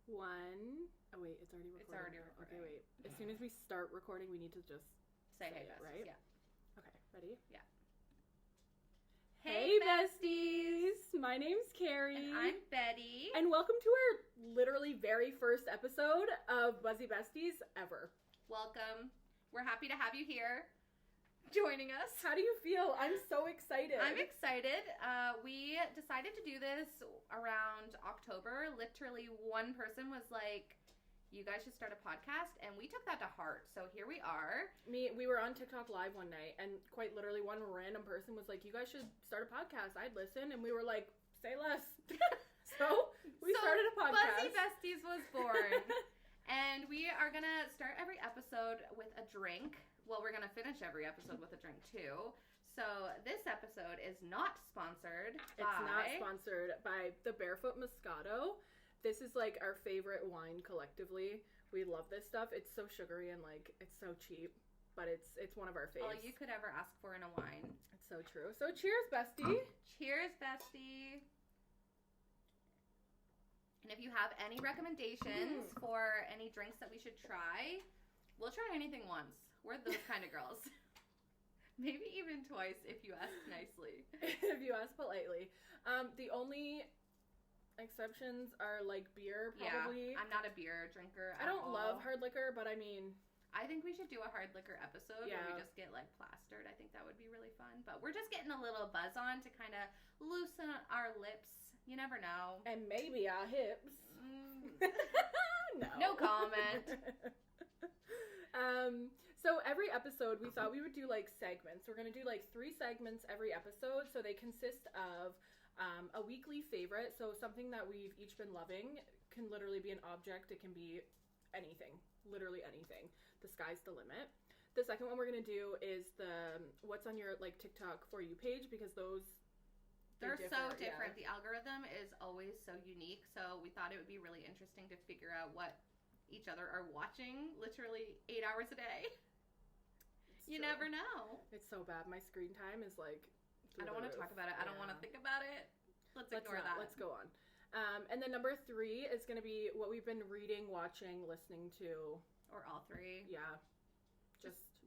One. Oh, wait, it's already recording. It's already recording. Okay, wait. As soon as we start recording, we need to just say hey, it, besties. right? Yeah. Okay, ready? Yeah. Hey, besties! My name's Keri. And I'm Betty. And welcome to our literally very first episode of Buzzy Besties ever. Welcome. We're happy to have you here joining us. How do you feel? I'm so excited. I'm excited. We decided to do this around October. Literally, one person was like, you guys should start a podcast, and we took that to heart. So here we are. We were on TikTok live one night, and quite literally one random person was like, you guys should start a podcast. I'd listen. And we were like, say less. So we started a podcast. Buzzy Besties was born. And we are going to start every episode with a drink. Well, we're going to finish every episode with a drink, too. So this episode is not sponsored by... It's not sponsored by the Barefoot Moscato. This is, like, our favorite wine collectively. We love this stuff. It's so sugary and, like, it's so cheap. But it's one of our faves. All you could ever ask for in a wine. It's so true. So cheers, bestie. Cheers, bestie. And if you have any recommendations for any drinks that we should try, we'll try anything once. We're those kind of girls. Maybe even twice if you ask nicely. If you ask politely. The only exceptions are like beer, probably. Yeah, I'm not a beer drinker at I don't all. love hard liquor, but I mean... I think we should do a hard liquor episode where we just get like plastered. I think that would be really fun. But we're just getting a little buzz on to kind of loosen our lips. You never know. And maybe our hips. No comment. So every episode we thought we would do like segments. We're going to do like 3 segments every episode. So they consist of a weekly favorite. So something that we've each been loving. Can literally be an object. It can be anything. Literally anything. The sky's the limit. The second one we're going to do is the what's on your like TikTok For You page, because they're so different. Yeah. The algorithm is always so unique. So we thought it would be really interesting to figure out what each other are watching literally 8 hours a day. You never know. It's so bad. My screen time is like... I don't want to talk about it. I don't want to think about it. Let's ignore that. Let's go on. And then number 3 is going to be what we've been reading, watching, listening to. Or all 3. Yeah.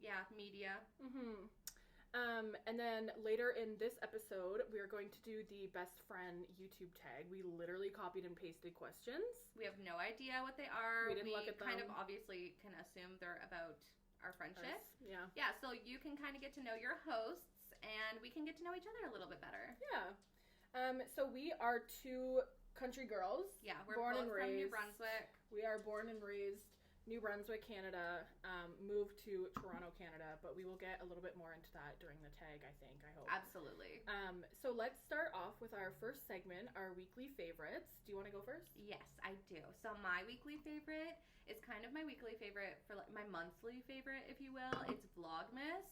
Yeah, media. Mm-hmm. And then later in this episode, we are going to do the best friend YouTube tag. We literally copied and pasted questions. We have no idea what they are. We didn't look at them. Kind of obviously can assume they're about our friendship. Yeah. Yeah, so you can kind of get to know your hosts, and we can get to know each other a little bit better. Yeah. So we are 2 country girls. Yeah, we're born both and raised from New Brunswick. We are born and raised New Brunswick, Canada. Moved to Toronto, Canada, but we will get a little bit more into that during the tag, I hope. Absolutely. So let's start off with our first segment, our weekly favorites. Do you want to go first? Yes, I do. So my weekly favorite is kind of my weekly favorite for like my monthly favorite, if you will. It's Vlogmas.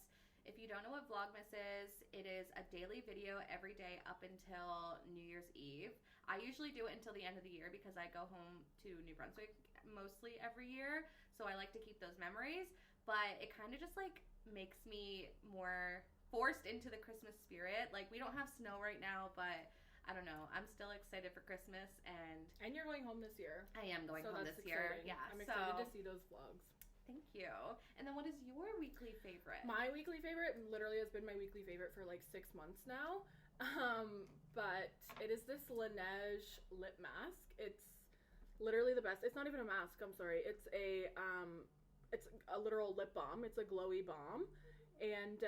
If you don't know what Vlogmas is, it is a daily video every day up until New Year's Eve. I usually do it until the end of the year because I go home to New Brunswick mostly every year. So I like to keep those memories. But it kind of just like makes me more forced into the Christmas spirit. Like we don't have snow right now, but I don't know. I'm still excited for Christmas. And you're going home this year. I am going home this exciting. year. Yeah, I'm excited to see those vlogs. Thank you. And then what is your weekly favorite? My weekly favorite literally has been my weekly favorite for like 6 months now. But it is this Laneige lip mask. It's literally the best. It's not even a mask, I'm sorry. It's a literal lip balm. It's a glowy balm. And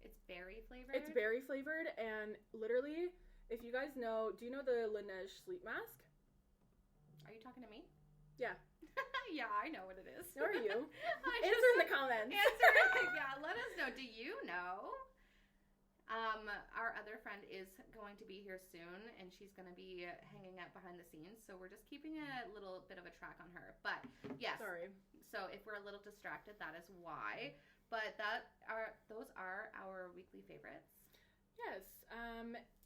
it's berry flavored? It's berry flavored, and literally, if you guys know, do you know the Laneige sleep mask? Are you talking to me? Yeah. Yeah, I know what it is. How are you? Answer in the comments. Yeah, let us know. Do you know? Our other friend is going to be here soon, and she's going to be hanging out behind the scenes, so we're just keeping a little bit of a track on her. But, yes. Sorry. So if we're a little distracted, that is why. But those are our weekly favorites. Yes,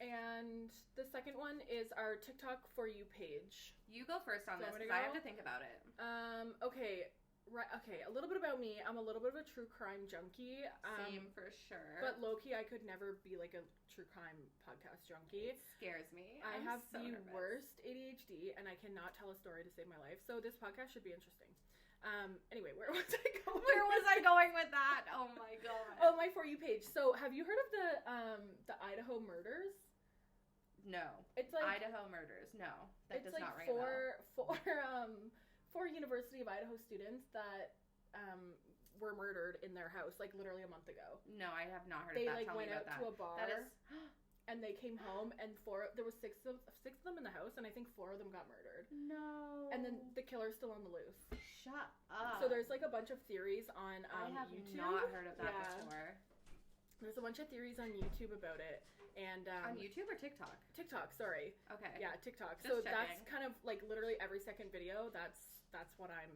and the second one is our TikTok For You page. You go first on this, because I have to think about it. Okay, Right, okay, a little bit about me. I'm a little bit of a true crime junkie. Same for sure. But low-key, I could never be like a true crime podcast junkie. It scares me. I have so the nervous. worst ADHD, and I cannot tell a story to save my life. So this podcast should be interesting. Anyway, where was I going? Where was I going with that? Oh my god. Oh, my For You page. So have you heard of the Idaho murders? No. It's like Idaho murders. No. That does like not ring a bell. four University of Idaho students that were murdered in their house like literally a month ago. No, I have not heard They of that. like Tell went me out about to that. a bar That is and they came home and there was six of them in the house, and I think 4 of them got murdered. No. And then the killer's still on the loose. Shut up. So there's like a bunch of theories on I have YouTube. not heard of that before. There's a bunch of theories on YouTube about it. And on YouTube or TikTok? TikTok, sorry. Okay. Yeah, TikTok. Just so checking. that's kind of like literally every second video. That's what I'm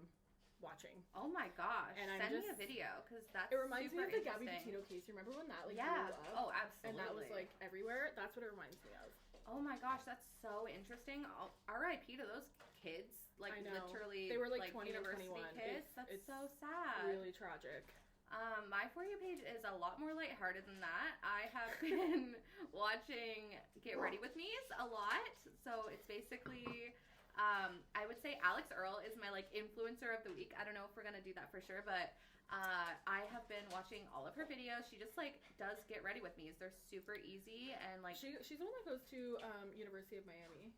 watching. Oh my gosh. And send me a video because that's it reminds me super of the Gabby interesting. Petito case. You remember when that like yeah. blew up? Oh, absolutely. And that was like everywhere. That's what it reminds me of. Oh my gosh, that's so interesting. R.I.P. to those kids. Like I know. literally, They were like 20 or university 21. kids. That's it's so sad. Really tragic. My For You page is a lot more lighthearted than that. I have been watching Get Ready With Me's a lot. So it's basically, I would say Alex Earl is my like influencer of the week. I don't know if we're gonna do that for sure, but I have been watching all of her videos. She just like does Get Ready With Me's. They're super easy and like She's the one that goes to University of Miami.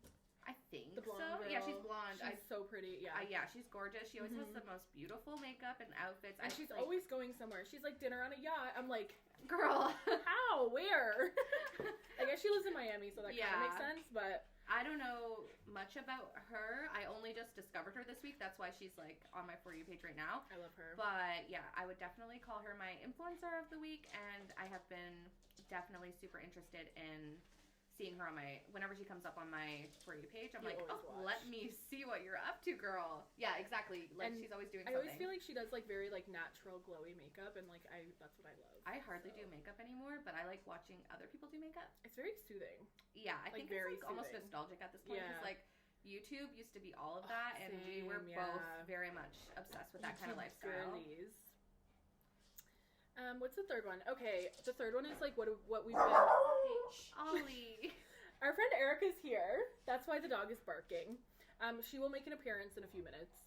I think the blonde so. girl. Yeah, she's blonde. She's so pretty. Yeah. Yeah, she's gorgeous. She always has the most beautiful makeup and outfits. And she's like, always going somewhere. She's like dinner on a yacht. I'm like, girl, how? Where? I guess she lives in Miami, so that kind of makes sense. But I don't know much about her. I only just discovered her this week. That's why she's like on my For You page right now. I love her. But yeah, I would definitely call her my influencer of the week, and I have been definitely super interested in seeing her on whenever she comes up on my For You page. I'm like, let me see what you're up to, girl. Yeah, exactly. Like, and she's always doing something. I always feel like she does like very like natural glowy makeup, and like that's what I love. I hardly do makeup anymore, but I like watching other people do makeup. It's very soothing. Yeah, I think very it's like almost nostalgic at this point because like YouTube used to be all of that, and we were both very much obsessed with that kind of lifestyle. Girlies. What's the third one? Okay, the third one is like what we've been. Ollie. Our friend Erica's here. That's why the dog is barking. She will make an appearance in a few minutes.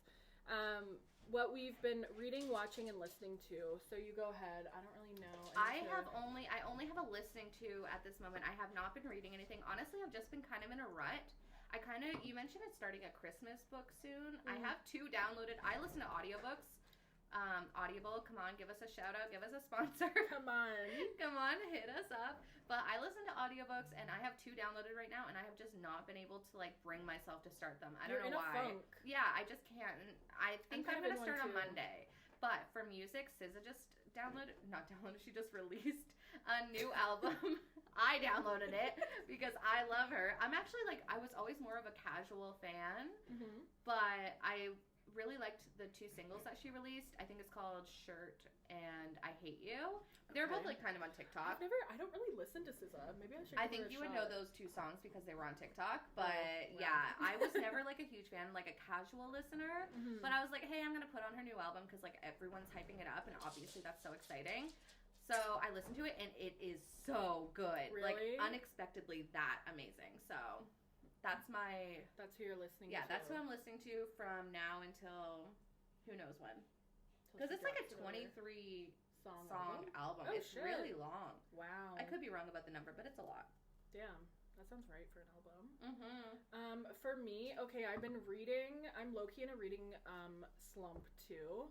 What we've been reading, watching, and listening to. So you go ahead. I don't really know. I only have a listening to at this moment. I have not been reading anything. Honestly, I've just been kind of in a rut. You mentioned it's starting a Christmas book soon. I have 2 downloaded. I listen to audiobooks. Audible, come on, give us a shout out, give us a sponsor. Come on, hit us up. But I listen to audiobooks, and I have 2 downloaded right now, and I have just not been able to like bring myself to start them. I don't know why. Funk. Yeah, I just can't. I think I'm gonna start on Monday. But for music, SZA just she just released a new album. I downloaded it because I love her. I'm actually like, I was always more of a casual fan, but I really liked the 2 singles that she released. I think it's called Shirt and I Hate You. They're both like kind of on TikTok. I don't really listen to SZA. Maybe I should. I think you would know those 2 songs because they were on TikTok. But yeah, I was never like a huge fan, like a casual listener. But I was like, hey, I'm gonna put on her new album because like everyone's hyping it up, and obviously that's so exciting. So I listened to it, and it is so good. Really? Like unexpectedly that amazing. So that's who you're listening to. Yeah, that's who I'm listening to from now until who knows when. Because it's like a 23 song album. Oh, it's really long. Wow. I could be wrong about the number, but it's a lot. Damn. That sounds right for an album. For me, okay, I'm low-key in a reading slump too.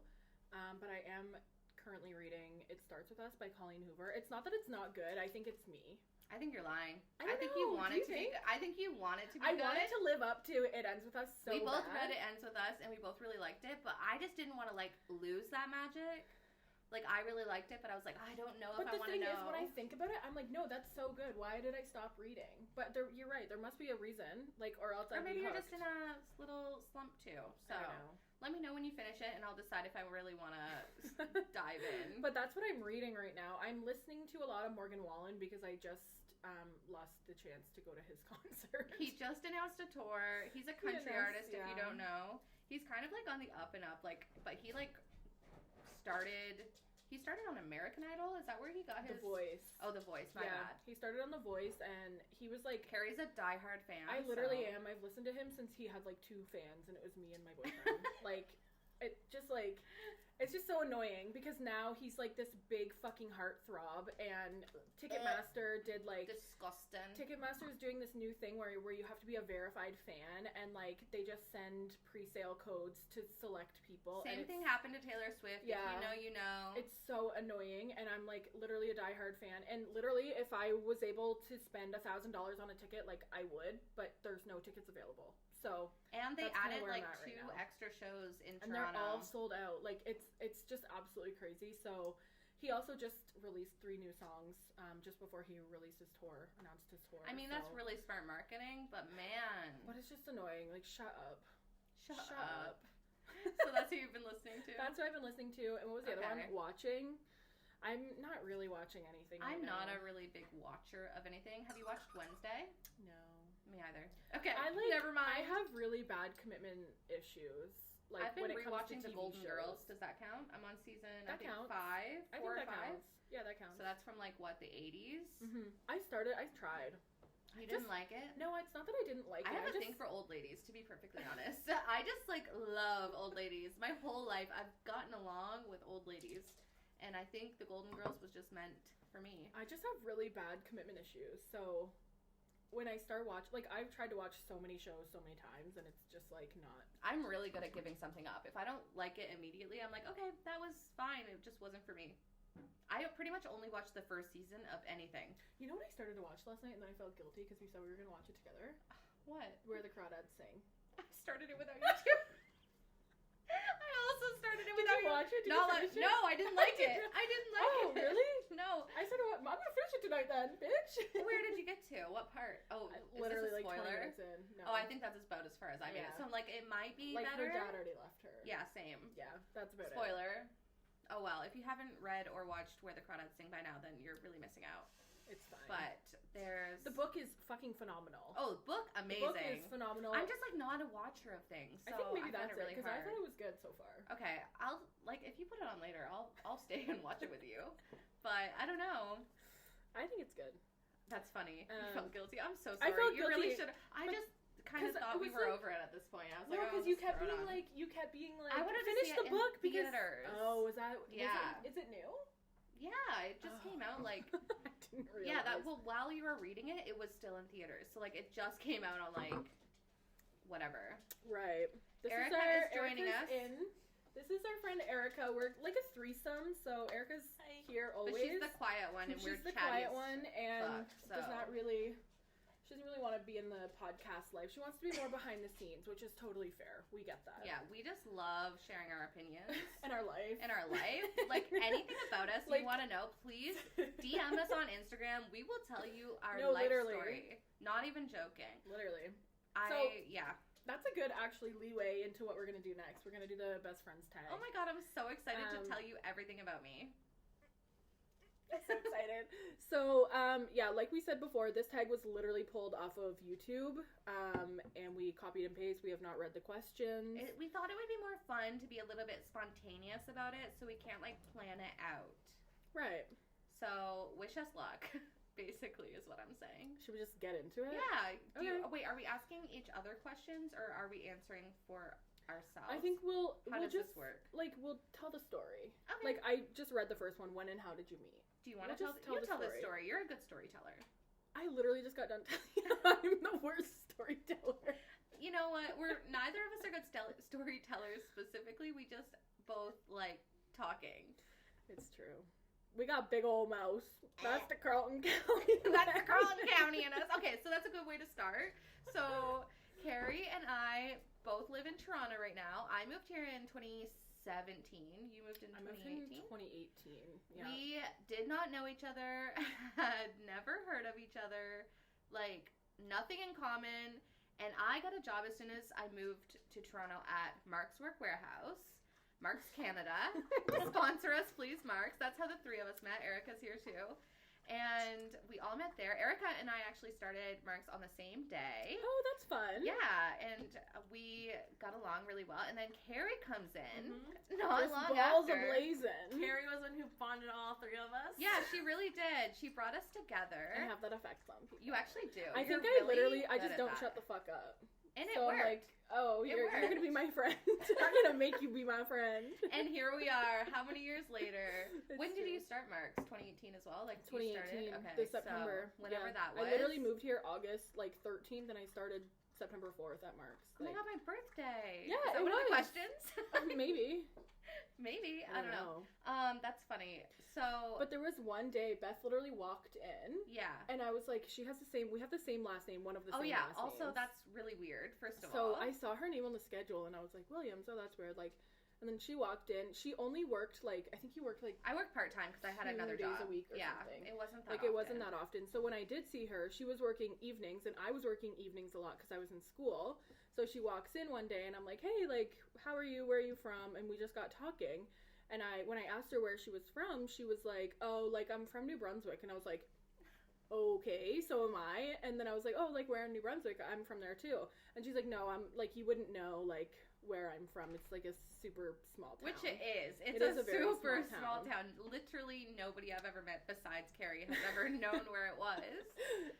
But I am currently reading It Starts With Us by Colleen Hoover. It's not that it's not good. I think it's me. I think you're lying. I think you want it to be good. I think you want it to be good. I wanted to live up to It Ends With Us so bad. We both read It Ends With Us, and we both really liked it, but I just didn't want to, like, lose that magic. Like, I really liked it, but I was like, I don't know if I want to know. But the thing is, when I think about it, I'm like, no, that's so good. Why did I stop reading? But you're right. There must be a reason. Like, or else I'd be hooked. Or maybe you're just in a little slump, too. So, I don't know. Let me know when you finish it, and I'll decide if I really want to dive in. But that's what I'm reading right now. I'm listening to a lot of Morgan Wallen because I just lost the chance to go to his concert. He just announced a tour. He's a country artist, if you don't know. He's kind of like on the up and up, like, but he like started on American Idol. Is that where he got his? The Voice. Oh, The Voice. My bad. He started on The Voice, and he was like. Keri's a diehard fan. I literally am. I've listened to him since he had like 2 fans, and it was me and my boyfriend. Like, it just like. It's just so annoying because now he's like this big fucking heartthrob, and Ticketmaster did like disgusting. Ticketmaster's doing this new thing where you have to be a verified fan, and like they just send pre-sale codes to select people. Same thing happened to Taylor Swift. Yeah, if you know, you know. It's so annoying, and I'm like literally a diehard fan, and literally if I was able to spend $1,000 on a ticket, like I would, but there's no tickets available. So and they added like 2 extra shows in Toronto. And they're all sold out. Like it's just absolutely crazy. So he also just released 3 new songs just before he released his tour, announced his tour. I mean, that's really smart marketing, but man. But it's just annoying. Like, shut up. Shut up. So that's who you've been listening to? That's what I've been listening to. And what was the other one? Watching. I'm not really watching anything. I'm not a really big watcher of anything. Have you watched Wednesday? No. Me either. Okay, never mind. I have really bad commitment issues. Like, I've been when it rewatching comes to The TV Golden shows. Girls. Does that count? I'm on season, that I think, counts. 4 or 5. Counts. Yeah, that counts. So that's from, like, what, the 80s? Mm-hmm. I tried. You didn't like it? No, it's not that I didn't like it. I have a thing for old ladies, to be perfectly honest. I just, like, love old ladies. My whole life, I've gotten along with old ladies. And I think The Golden Girls was just meant for me. I just have really bad commitment issues. So when I start watching, like, I've tried to watch so many shows so many times, and it's just, like, not. I'm really good at giving something up. If I don't like it immediately, I'm like, okay, that was fine. It just wasn't for me. I pretty much only watched the first season of anything. You know what I started to watch last night, and then I felt guilty because we said we were going to watch it together? What? Where the Crawdads Sing. I started it without you too. I also started it without you. Did you watch it? No, I didn't like it. I didn't like it. Oh, really? No. I said, I'm going to finish it tonight then, bitch. Where did you get to? What part? Oh, literally is this a like 20 spoiler? minutes in. No. Oh, I think that's about as far as I made it. So, like, it might be like better. Her dad already left her. Yeah, same. Yeah, that's about Spoiler. Oh, well, if you haven't read or watched Where the Crawdads Sing by now, then you're really missing out. It's fine. But there's... The book is fucking phenomenal. Oh, the book? Amazing. The book is phenomenal. I'm just, like, not a watcher of things, so I think maybe that's it really because I thought it was good so far. Okay, I'll, like, if you put it on later, I'll stay and watch it with you. But, I don't know. I think it's good. That's funny. You felt guilty. I'm so sorry. I felt you guilty. really should. I just kind of thought we were over it at this point. I was like, because you kept being like, I wanted finish to see the book because. theaters. Oh, was that? Yeah. Is it new? Yeah, it just came out like. I didn't realize. Yeah, while you were reading it, it was still in theaters. So like, it just came out on like, whatever. Right. Erica is joining us. This is our friend Erica. We're like a threesome, so Erica's here always. But she's the quiet one, and we're the quiet one, and so. She doesn't really want to be in the podcast life. She wants to be more behind the scenes, which is totally fair. We get that. Yeah, we just love sharing our opinions. And our life. Like, anything about us you want to know, please DM us on Instagram. We will tell you our life story. Not even joking. Literally. Yeah. That's a good, actually, leeway into what we're going to do next. We're going to do the best friends tag. Oh my god, I'm so excited to tell you everything about me. I'm so excited. So, yeah, like we said before, this tag was literally pulled off of YouTube, and we copied and pasted. We have not read the questions. We thought it would be more fun to be a little bit spontaneous about it, so we can't, like, plan it out. Right. So, wish us luck, basically, is what I'm saying. Should we just get into it? Yeah. Wait, are we asking each other questions, or are we answering for ourselves? I think How does this work? Like, we'll tell the story. Okay. Like, I just read the first one. When and how did you meet? Do you want to tell the story? You're a good storyteller. I literally just got done telling you I'm the worst storyteller. You know what? Neither of us are good storytellers specifically. We just both like talking. It's true. We got big old mouths. That's the Carleton County. That's the Carleton County in us. Okay, so that's a good way to start. So Keri and I both live in Toronto right now. I moved here in 2017. You moved in 2018? I moved in 2018, yeah. We did not know each other, had never heard of each other, like, nothing in common, and I got a job as soon as I moved to Toronto at Mark's Work Warehouse. Mark's Canada. Sponsor us, please, Mark's. That's how the three of us met. Erica's here, too. And we all met there. Erica and I actually started Marks on the same day. Oh, that's fun. Yeah, and we got along really well. And then Keri comes in, not long balls after. ablazing. Keri was one who bonded all three of us. Yeah, she really did. She brought us together. I have that effect on people. You actually do. I think I just don't shut the fuck up. And it so worked. I'm like, oh, you're going to be my friend. I'm going to make you be my friend. And here we are, how many years later? When did you start Marks? 2018 as well? Like 2018, okay, this September. So whenever that was. I literally moved here August, 13th, and I started September 4th at Marks. Oh my god, my birthday. Yeah, Is that one of the questions? Maybe. Maybe. I don't know. That's funny. So. But there was one day Beth literally walked in. Yeah. And I was like, we have the same last name, one of the same last names. Oh yeah, also that's really weird, first of So all. I saw her name on the schedule and I was like, Williams, oh that's weird. And then she walked in. She only worked I think you worked I worked part-time because I had another days job. a week or something. It wasn't that often. It wasn't that often. So when I did see her, she was working evenings and I was working evenings a lot because I was in school. So she walks in one day and I'm like, hey, how are you? Where are you from? And we just got talking. And when I asked her where she was from, she was like, oh, I'm from New Brunswick. And I was like, okay, so am I. And then I was like, oh, where in New Brunswick? I'm from there too. And she's like, no, I'm you wouldn't know where I'm from. It's a super small town. Which it is. It's a very super small town. Literally nobody I've ever met besides Keri has ever known where it was.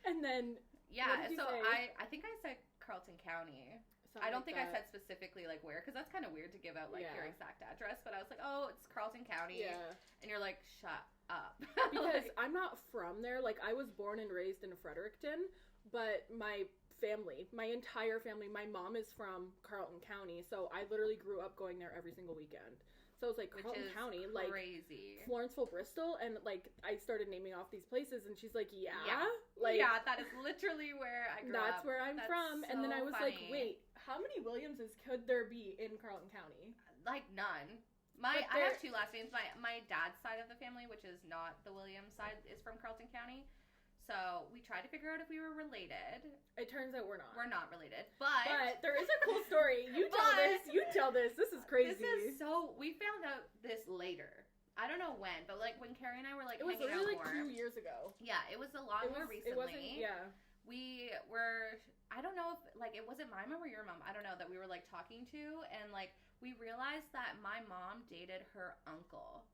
And then yeah, so I think I said Carleton County. I don't think I said specifically where, because that's kind of weird to give out your exact address, but I was like, oh, it's Carleton County. Yeah. And you're like, shut up. Because I'm not from there. I was born and raised in Fredericton, but my entire family, my mom is from Carleton County, so I literally grew up going there every single weekend. So it was Carleton County, crazy. Florenceville, Bristol, and I started naming off these places, and she's like, yeah, yeah, that is literally where I grew up. That's where I'm from. So and then I was funny. like, wait, how many Williamses could there be in Carleton County? None. I have two last names. My dad's side of the family, which is not the Williams side, is from Carleton County. So we tried to figure out if we were related. It turns out we're not. We're not related. But there is a cool story. You tell this. This is crazy. We found out this later. I don't know when, but when Keri and I were it was hanging literally out more. 2 years ago. Yeah, it was a lot more recently. It wasn't, yeah. We were, I don't know if, it wasn't my mom or your mom, I don't know, that we were, talking to, and, we realized that my mom dated her uncle,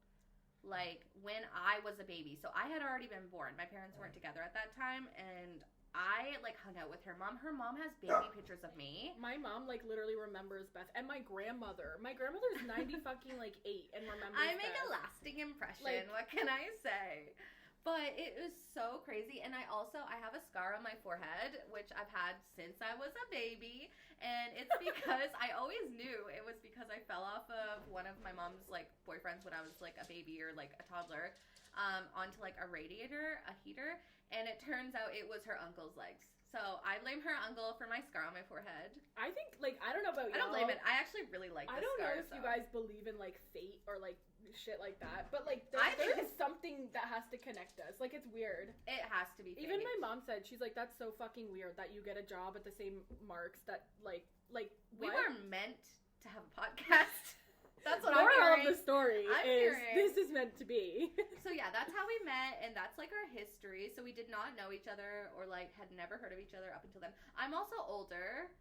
when I was a baby. So I had already been born. My parents weren't together at that time, and I, hung out with her mom. Her mom has baby pictures of me. My mom, literally remembers Beth. And my grandmother. My grandmother's 90 fucking, 8 and remembers I make Beth. a lasting impression. What can I say? But it was so crazy. And I have a scar on my forehead, which I've had since I was a baby. And it's because I always knew it was because I fell off of one of my mom's, boyfriends when I was, a baby or, a toddler, onto, a radiator, a heater. And it turns out it was her uncle's legs. So I blame her uncle for my scar on my forehead. I think, I don't know about y'all. I don't blame it. I actually really like the I don't scar, know if you guys believe in, fate or, shit like that. But, there is something that has to connect us. It's weird. It has to be fate. Even my mom said, she's like, that's so fucking weird that you get a job at the same Marks that, what? We were meant to have a podcast. That's what I'm hearing. Moral of the story is this is meant to be. So yeah, that's how we met, and that's our history. So we did not know each other or had never heard of each other up until then. I'm also older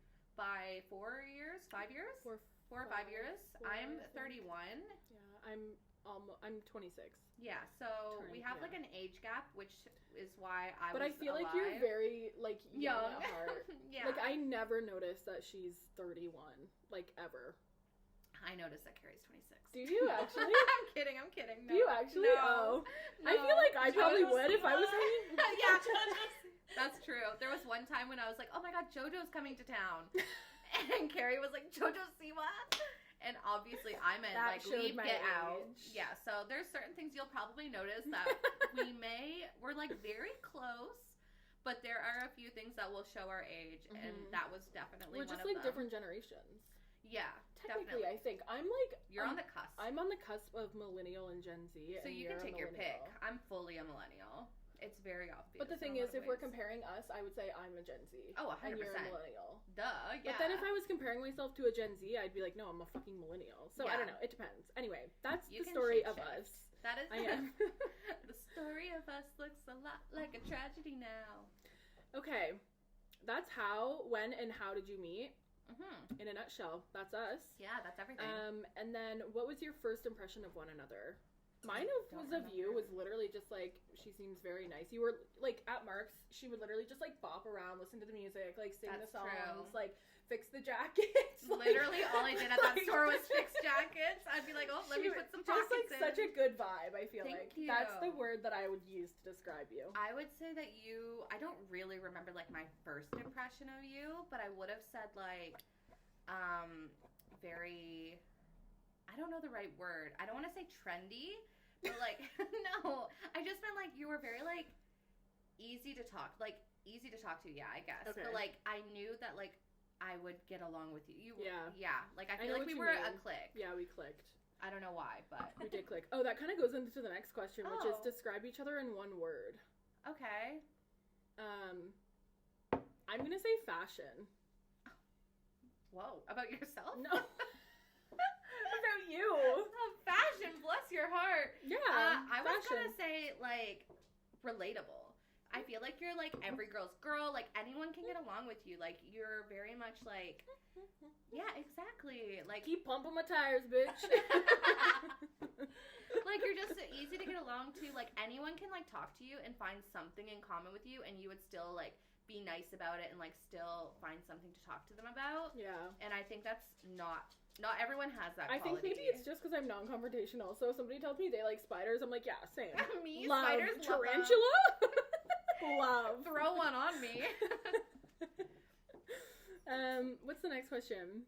by 4 year years. 4 or 5 years. I'm 31. Yeah, I'm 26. Yeah, so we have an age gap, which is why I was But I feel alive. you're very young at heart. Yeah. I never noticed that she's 31, ever. I noticed that Keri's 26. Do you actually? I'm kidding. No. Do you actually? No. No. I feel I probably would if I was hanging. Yeah, that's true. There was one time when I was like, oh my god, JoJo's coming to town. And Keri was like, JoJo Siwa? And obviously I meant leave, get out. Yeah, so there's certain things you'll probably notice that we're very close, but there are a few things that will show our age, and that was definitely we're one just of them. different generations. Yeah, technically, definitely. I think I'm you're on the cusp. I'm on the cusp of millennial and Gen Z. So and you can take your pick. millennial. I'm fully a millennial. It's very obvious. But the thing is, if we're comparing us, I would say I'm a Gen Z. Oh, 100%. And you're a millennial. Duh, yeah. But then if I was comparing myself to a Gen Z, I'd be like, no, I'm a fucking millennial. So I don't know. It depends. Anyway, that's the story of us. That is I am. The story of us looks a lot like a tragedy now. Okay. That's how, when, and how did you meet? Mm-hmm. In a nutshell, that's us. Yeah, that's everything. And then what was your first impression of one another? Mine Don't of you was literally just like, she seems very nice. You were like at Mark's, she would literally just like bop around, listen to the music, like sing That's the songs, true. like fix the jackets. Literally all I did at that like, store was fix jackets. I'd be like, oh, let me put some just like pockets in. such a good vibe, I feel Thank like. you. That's the word that I would use to describe you. I would say that I don't really remember like my first impression of you, but I would have said like, very, I don't know the right word. I don't want to say trendy, but like, no, I just meant like you were very like easy to talk to, yeah, I guess. Okay. But like, I knew that like I would get along with you. Yeah. Like I feel like we were a clique. Yeah, we clicked. I don't know why, but We did click. Oh, that kind of goes into the next question, which is Oh. describe each other in one word. Okay. I'm gonna say fashion. Whoa, about yourself? No. About you. Oh, fashion, bless your heart. Yeah. I was fashion. gonna say like relatable. I feel like you're like every girl's girl. Like anyone can get along with you. Like you're very much like, yeah, exactly. Like Keep pumping my tires, bitch. like you're just easy to get along to. Like anyone can like talk to you and find something in common with you, and you would still like be nice about it and like still find something to talk to them about. Yeah. And I think that's not everyone has that I quality. think maybe it's just because I'm non-confrontational. So if somebody tells me they like spiders, I'm like, yeah, same. Me, Love. spiders, love them. Tarantula? Love. Throw one on me. What's the next question?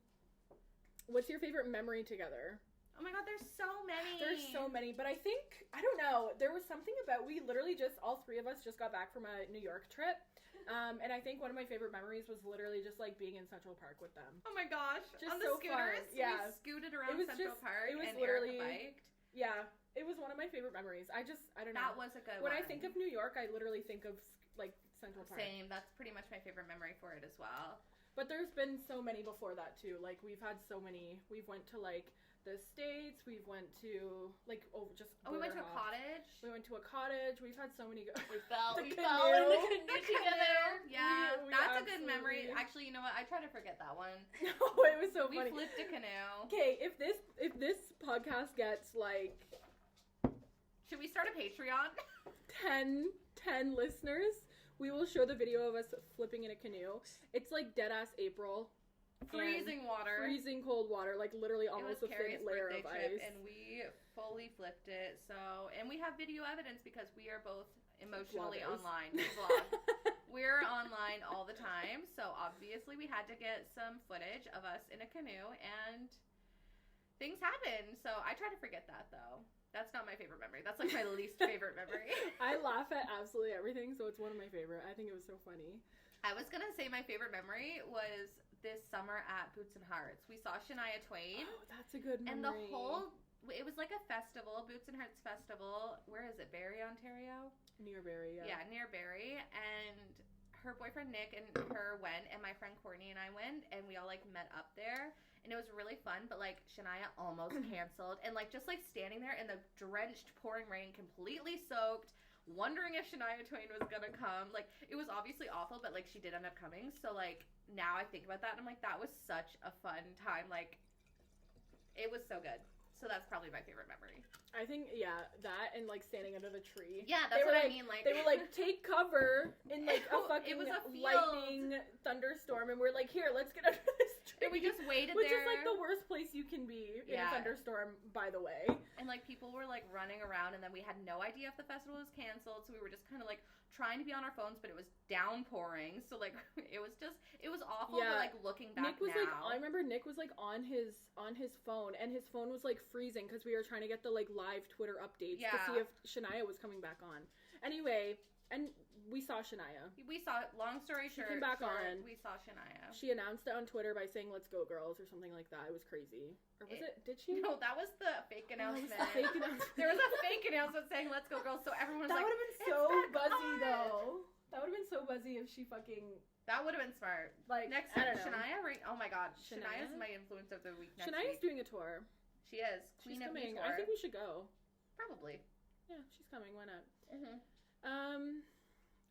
What's your favorite memory together? Oh my god, there's so many. There's so many, but I think, I don't know, there was something about, we literally just, all three of us just got back from a New York trip, and I think one of my favorite memories was literally just like being in Central Park with them. Oh my gosh. Just on the so scooters, fun. Yeah. we scooted around Central Park it was and literally, Erica biked. Yeah, it was one of my favorite memories. I don't know. That was a good When one. I think of New York, I literally think of like Central Park. Same, that's pretty much my favorite memory for it as well. But there's been so many before that too. Like we've had so many. We've went to like the States. We went to like we went to a border hops. cottage. We went to a cottage. We've had so many. We fell The in the canoe. canoe together. Yeah, We that's a good memory. absolutely- Actually, you know what? I try to forget that one. No, it was so We funny. flipped a canoe. Okay, if this podcast gets like Should we start a Patreon? 10 listeners, we will show the video of us flipping in a canoe. It's like dead ass April. Freezing water. Freezing cold water, like literally It was almost a Keri's thin layer birthday of trip, ice. and we fully flipped it. So, and we have video evidence because we are both emotionally Vloggers. online. We vlog. We're online all the time, so obviously we had to get some footage of us in a canoe, and things happen. So I try to forget that though. That's not my favorite memory. That's like my least favorite memory. I laugh at absolutely everything, so it's one of my favorite. I think it was so funny. I was gonna say my favorite memory was this summer at Boots and Hearts. We saw Shania Twain. Oh, that's a good memory. And it was like a festival, Boots and Hearts Festival. Where is it? Barrie, Ontario? Near Barrie, yeah. Yeah, near Barrie. And her boyfriend Nick and her went, and my friend Courtney and I went, and we all like met up there. And it was really fun, but like Shania almost canceled. And like just like standing there in the drenched pouring rain, completely soaked, wondering if Shania Twain was gonna come. Like it was obviously awful, but like she did end up coming. So like now I think about that and I'm like, that was such a fun time. Like it was so good. So that's probably my favorite memory. I think, yeah, that and like standing under the tree. Yeah, that's what I mean. Like they were like, take cover in like a fucking It was a field. lightning thunderstorm, and we're like, here, let's get under this tree. And we just waited Which there. is like the worst place you can be in a Yeah. thunderstorm, by the way. And like people were like running around, and then we had no idea if the festival was canceled, so we were just kind of like trying to be on our phones, but it was downpouring, so like it was awful. Yeah. But like looking back Nick was now, like, I remember Nick was like on his phone, and his phone was like freezing because we were trying to get the like live Twitter updates to Yeah. see if Shania was coming back on. Anyway, and we saw Shania. we saw. Long story She short, came back on. We saw Shania. She announced it on Twitter by saying "Let's go, girls" or something like that. It was crazy. Or was it? Did she? No, that was the fake Oh, that was announcement. the fake announcement. There was a fake announcement saying "Let's go, girls," so everyone was That like, would have been "It's so back buzzy, on!" though. That would have been so buzzy if she fucking That would have been smart. like Next I time, don't know. Shania. Oh my God, Shania? Shania's my influence of the week. Next Shania's week. doing a tour. She is She's Queen of Me coming. tour. I think we should go. Probably. Yeah, she's coming. Why not? Mm-hmm.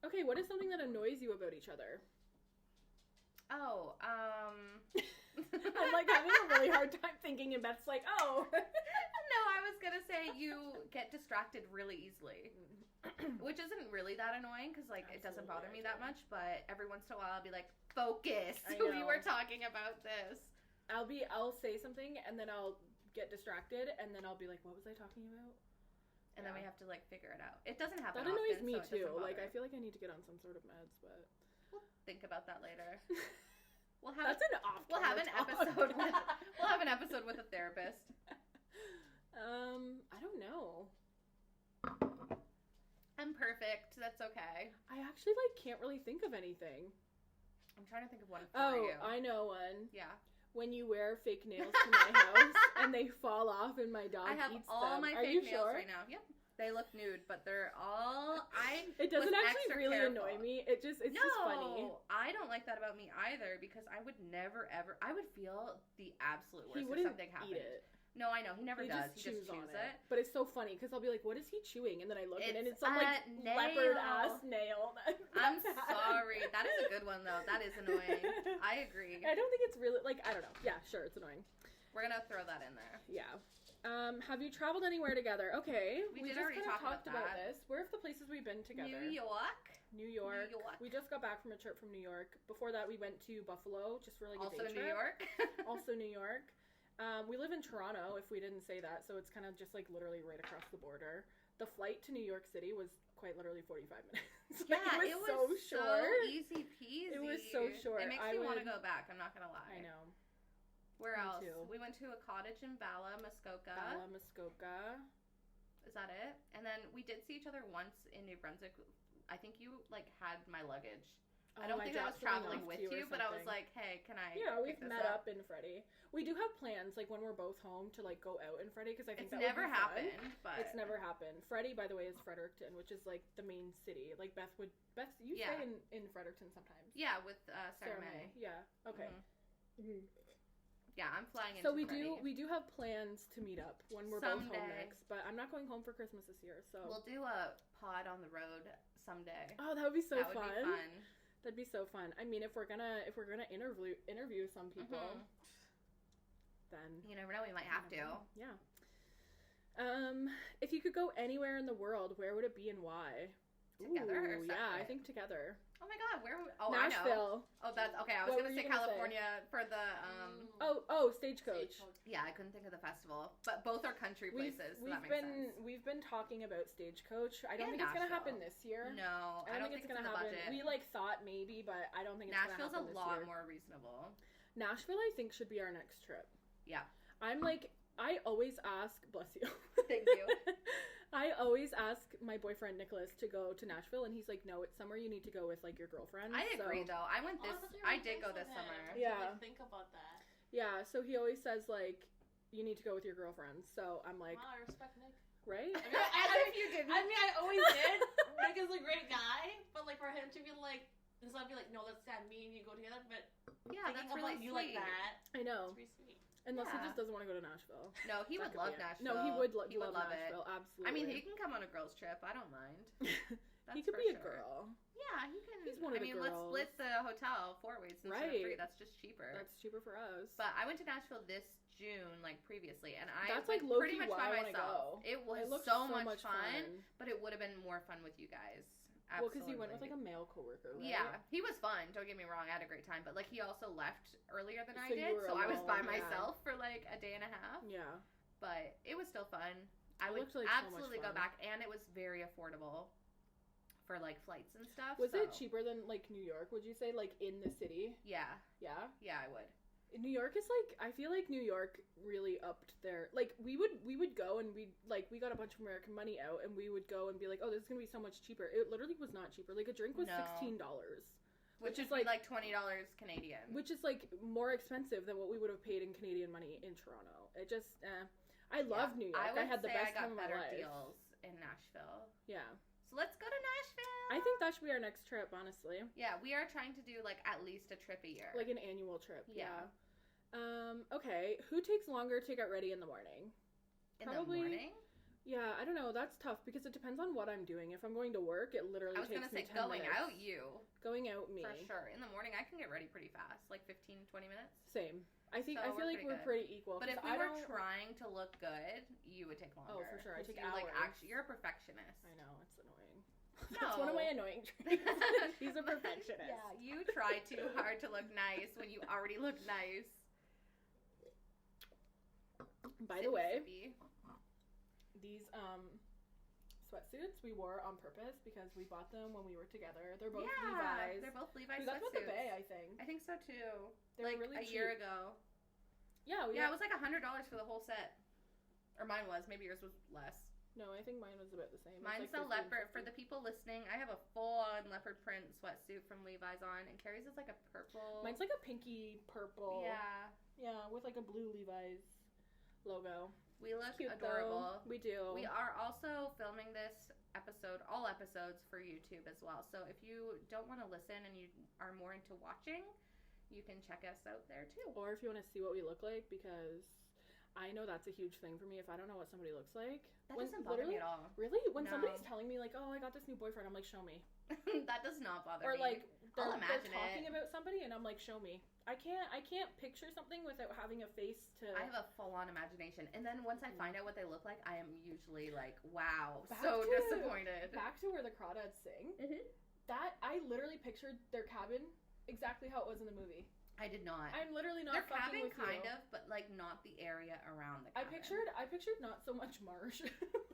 Okay, what is something that annoys you about each other? Oh, I'm like having a really hard time thinking, and Beth's like, oh. No, I was gonna say you get distracted really easily. Which isn't really that annoying, because, like, it doesn't bother me that much, but every once in a while I'll be like, focus! We were talking about this. I'll say something, and then I'll get distracted, and then I'll be like, what was I talking about? And then we have to, like, figure it out. It doesn't happen That annoys often, me, so too. Like, I feel like I need to get on some sort of meds, but... We'll think about that later. We'll have an episode with a therapist. I don't know. I'm perfect. That's okay. I actually, like, can't really think of anything. I'm trying to think of one for you. I know one. Yeah. When you wear fake nails to my house and they fall off and my dog eats them. I have all my fake nails right now. Yep. They look nude, but they're all... It doesn't actually really annoy me. It's just funny. No, I don't like that about me either, because I would never, ever... I would feel the absolute worst if something happened. Eat it. No, I know. He never does. He just chews it. But it's so funny, because I'll be like, what is he chewing? And then I look and it's some, like, leopard-ass nail. I'm sorry. That is a good one, though. That is annoying. I agree. I don't think it's really... Like, I don't know. Yeah, sure, it's annoying. We're going to throw that in there. Yeah. Have you traveled anywhere together? Okay. We just already talked about this. Where are the places we've been together? New York. We just got back from a trip from New York. Before that, we went to Buffalo just for like a day trip. Also New York. Also New York. We live in Toronto, if we didn't say that, so it's kind of just like literally right across the border. The flight to New York City was quite literally 45 minutes. Yeah, it was so short. So easy peasy. It was so short. It makes me want to go back, I'm not going to lie. I know. Where else? We went to a cottage in Bala, Muskoka. Is that it? And then we did see each other once in New Brunswick. I think you, like, had my luggage. I don't think I was traveling with you, but I was like, hey, can I we've met up in Freddie. We do have plans, like, when we're both home to, like, go out in Freddie, because I think it's never happened, but... It's never happened. Freddie, by the way, is Fredericton, which is, like, the main city. Like, Beth, you stay in Fredericton sometimes. Yeah, with Sarah May. Yeah, okay. Mm-hmm. Yeah, I'm flying into Freddie. We do have plans to meet up when we're both home next, but I'm not going home for Christmas this year, so... We'll do a pod on the road someday. Oh, that would be so fun. That would be fun. That'd be so fun. I mean, if we're gonna interview some people, then you never know. We might have to. Yeah. If you could go anywhere in the world, where would it be and why? Together? Or yeah, I think together. Oh my God, where? Oh, Nashville. I know. Oh, that's okay. I was gonna say California for the Stagecoach. Yeah, I couldn't think of the festival, but both are country places. That makes sense. We've been talking about Stagecoach. I don't think it's gonna happen this year. No, I don't think it's gonna happen. We thought maybe, but I don't think it's gonna happen this year. Nashville's a lot more reasonable. Nashville, I think, should be our next trip. Yeah. I always ask. Bless you. Thank you. I always ask my boyfriend Nicholas to go to Nashville, and he's like, "No, it's somewhere you need to go with like your girlfriend." I agree, though. I did go this summer. Yeah, think about that. Yeah, so he always says like, "You need to go with your girlfriend." So I'm like, wow, I respect Nick. Right? I mean, as if you didn't. I mean, I always did. Nick is a great guy, but like for him to be like, this, I'd be like, no, let's have me and you go together. But yeah, that's really you sweet. like that. I know. It's pretty sweet. Unless he just doesn't want to go to Nashville. No, he would love Nashville. No, he would love Nashville. Absolutely. I mean, he can come on a girls' trip. I don't mind. He could be a girl. Yeah, he can. He's one of the girls. Let's split the hotel 4 ways instead of 3. That's just cheaper. That's cheaper for us. But I went to Nashville this June, like previously, and I that's like pretty much by myself. It was so much fun, but it would have been more fun with you guys. Absolutely. Well, because you went with like a male coworker, right? Yeah, he was fun. Don't get me wrong, I had a great time. But like he also left earlier than I did, so I was by myself for like a day and a half. Yeah, but it was still fun. I would absolutely go back, and it was very affordable for like flights and stuff. Was it cheaper than like New York? Would you say like in the city? Yeah. Yeah. Yeah, I would. New York is like, I feel like New York really upped their, like, we would go and we got a bunch of American money out and we would go and be like, oh, this is going to be so much cheaper. It literally was not cheaper. Like, a drink was $16. Which is like $20 Canadian. Which is like more expensive than what we would have paid in Canadian money in Toronto. It just, I love New York. I had the best time of my life. I got better deals in Nashville. Yeah. So let's go to Nashville. I think that should be our next trip, honestly. Yeah, we are trying to do like at least a trip a year. Like an annual trip. Yeah. Okay, who takes longer to get ready in the morning? In the morning? Yeah, I don't know. That's tough because it depends on what I'm doing. If I'm going to work, it literally takes me 10 minutes. I was going to say, going out, you. Going out, me. For sure. In the morning, I can get ready pretty fast. Like 15, 20 minutes. Same. I feel like we're pretty equal. But if we were trying to look good, you would take longer. Oh, for sure. I take hours. Like, you're a perfectionist. I know. It's annoying. No. That's one of my annoying traits. He's a perfectionist. Yeah, you try too hard to look nice when you already look nice. By the way, these sweatsuits we wore on purpose because we bought them when we were together. They're both Levi's. They're both Levi's. We got them at the Bay, I think. I think so too. They were like really a cheap. year ago. Yeah, it was like $100 for the whole set. Or mine was. Maybe yours was less. No, I think mine was about the same. Mine's like the leopard. For the people listening, I have a full-on leopard print sweatsuit from Levi's on, and Keri's is like a purple. Mine's like a pinky purple. Yeah. Yeah, with like a blue Levi's logo. We look cute, adorable. Though. We do. We are also filming this episode, all episodes, for YouTube as well. So if you don't want to listen and you are more into watching, you can check us out there too. Or if you want to see what we look like, because I know that's a huge thing for me. If I don't know what somebody looks like, that doesn't bother me at all. Really? When somebody's telling me like, "Oh, I got this new boyfriend," I'm like, "Show me." That does not bother me. Or like they're it. talking about somebody, and I'm like, "Show me." I can't picture something without having a face to. I have a full-on imagination, and then once I find out what they look like, I am usually like, "Wow, disappointed." Back to where the crawdads sing. Mm-hmm. That I literally pictured their cabin exactly how it was in the movie. I did not. I'm literally not. Their fucking cabin with kind you. of, but like not the area around the cabin. I pictured not so much marsh.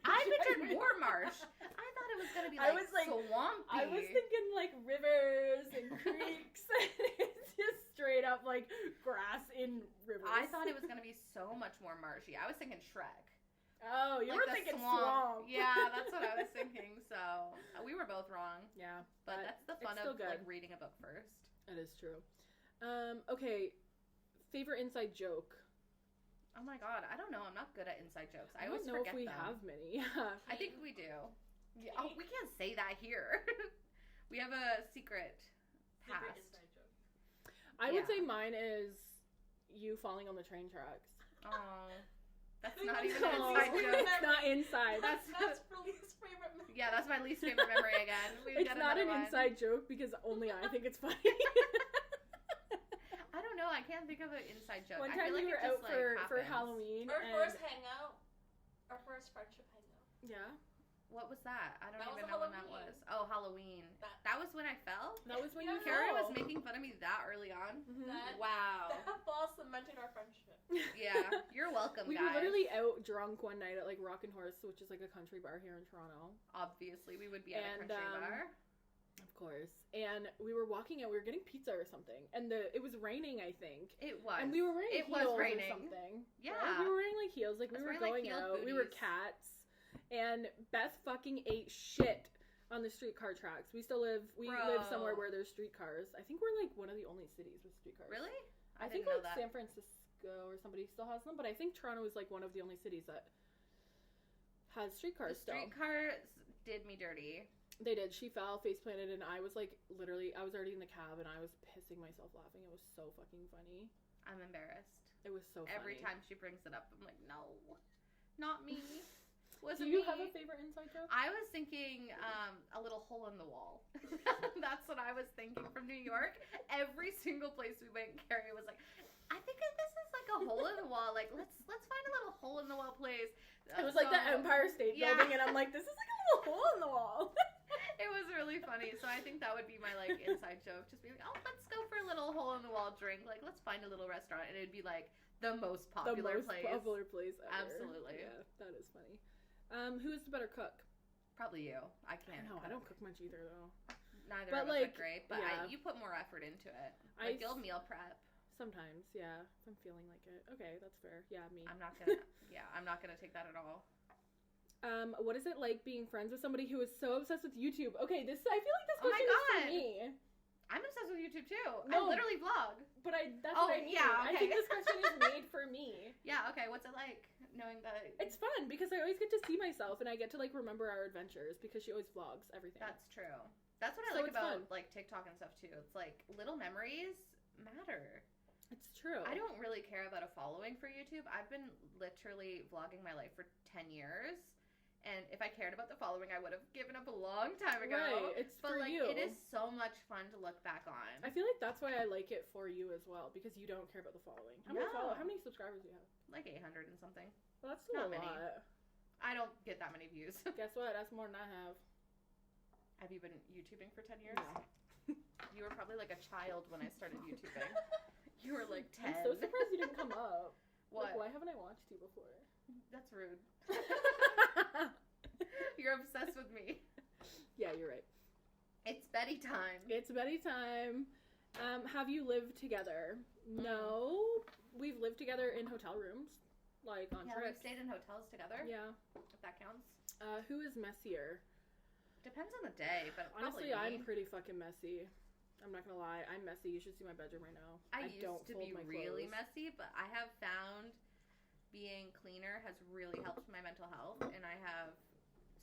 I pictured more marsh. I thought it was gonna be like, swampy. I was thinking like rivers and creeks. It's just straight up like grass in rivers. I thought it was gonna be so much more marshy. I was thinking Shrek. Oh, you were thinking swamp. Yeah, that's what I was thinking. So we were both wrong. Yeah, but that's the fun of like reading a book first. That is true. Okay, favorite inside joke. Oh my god, I don't know. I'm not good at inside jokes. I don't always know forget if we them. have many. Yeah. I think we do. Yeah. Oh, we can't say that here. We have a secret past. Inside joke. I would say mine is you falling on the train tracks. Oh, that's not even an inside joke. It's not inside. That's my least favorite memory. Yeah, that's my least favorite memory again. It's not an inside joke because only I think it's funny. I don't know. I can't think of an inside joke. One time we were out for Halloween. Our first hangout. Our first friendship hangout. Yeah. What was that? I don't even know when that was. Halloween. Oh, Halloween. That was when I fell? That was when you Keri fell. was making fun of me that early on? Mm-hmm. Wow. That ball cemented our friendship. Yeah. You're welcome, we guys. were literally out drunk one night at like Rockin' Horse, which is like a country bar here in Toronto. Obviously, we would be at a country bar. Of course. And we were walking out, we were getting pizza or something. And it was raining, I think. It was. And we were wearing heels or something. Yeah. Right? We were wearing like heels, like we were going out. Booties. We were cats. And Beth fucking ate shit on the streetcar tracks. We live somewhere where there's streetcars. I think we're like one of the only cities with streetcars. Really? I think like San Francisco or somebody still has them, but I think Toronto is like one of the only cities that has streetcars still. Streetcars did me dirty. They did. She fell, face planted, and I was like literally, I was already in the cab and I was pissing myself laughing. It was so fucking funny. I'm embarrassed. It was so funny. Every time she brings it up, I'm like, no, not me. Do you have a favorite inside joke? I was thinking a little hole in the wall. That's what I was thinking from New York. Every single place we went, Keri was like, I think this is like a hole in the wall. Like, let's find a little hole in the wall place. It was like the Empire State Building, and I'm like, this is like a little hole in the wall. It was really funny. So I think that would be my like inside joke. Just be like, oh, let's go for a little hole in the wall drink. Like, let's find a little restaurant, and it'd be like the most popular place. Popular place ever. Absolutely. Yeah, that is funny. Who is the better cook? Probably you. I can't. I don't cook much either though. Neither of us are great, but yeah. You put more effort into it. Like you'll meal prep. Sometimes, yeah. If I'm feeling like it. Okay, that's fair. Yeah, me. I'm not gonna take that at all. What is it like being friends with somebody who is so obsessed with YouTube? Okay, I feel like this question is for me. I'm obsessed with YouTube too. No, I literally vlog. But that's what I mean. Yeah, okay. I think this question is made for me. Yeah, okay. What's it like knowing that? It's fun because I always get to see myself and I get to like remember our adventures because she always vlogs everything. That's true. That's what I like about like TikTok and stuff too. It's like little memories matter. It's true. I don't really care about a following for YouTube. I've been literally vlogging my life for 10 years. And if I cared about the following, I would have given up a long time ago. Right, it's but for like, you. it is so much fun to look back on. I feel like that's why I like it for you as well, because you don't care about the following. How many subscribers do you have? Like 800 and something. Well, that's still Not a many. lot. I don't get that many views. Guess what? That's more than I have. Have you been YouTubing for 10 years? No. You were probably like a child when I started YouTubing. You were like 10. I'm so surprised you didn't come up. What? Like, why haven't I watched you before? That's rude. You're obsessed with me. Yeah, you're right. It's Betty time. It's Betty time. Have you lived together? No. We've lived together in hotel rooms. Like, on Yeah, we've trips. stayed in hotels together. Yeah. If that counts. Who is messier? Depends on the day, but Honestly, probably I'm me. pretty fucking messy. I'm not gonna lie. I'm messy. You should see my bedroom right now. I used don't to fold be my really clothes. messy, but I have found being cleaner has really helped my mental health, and I have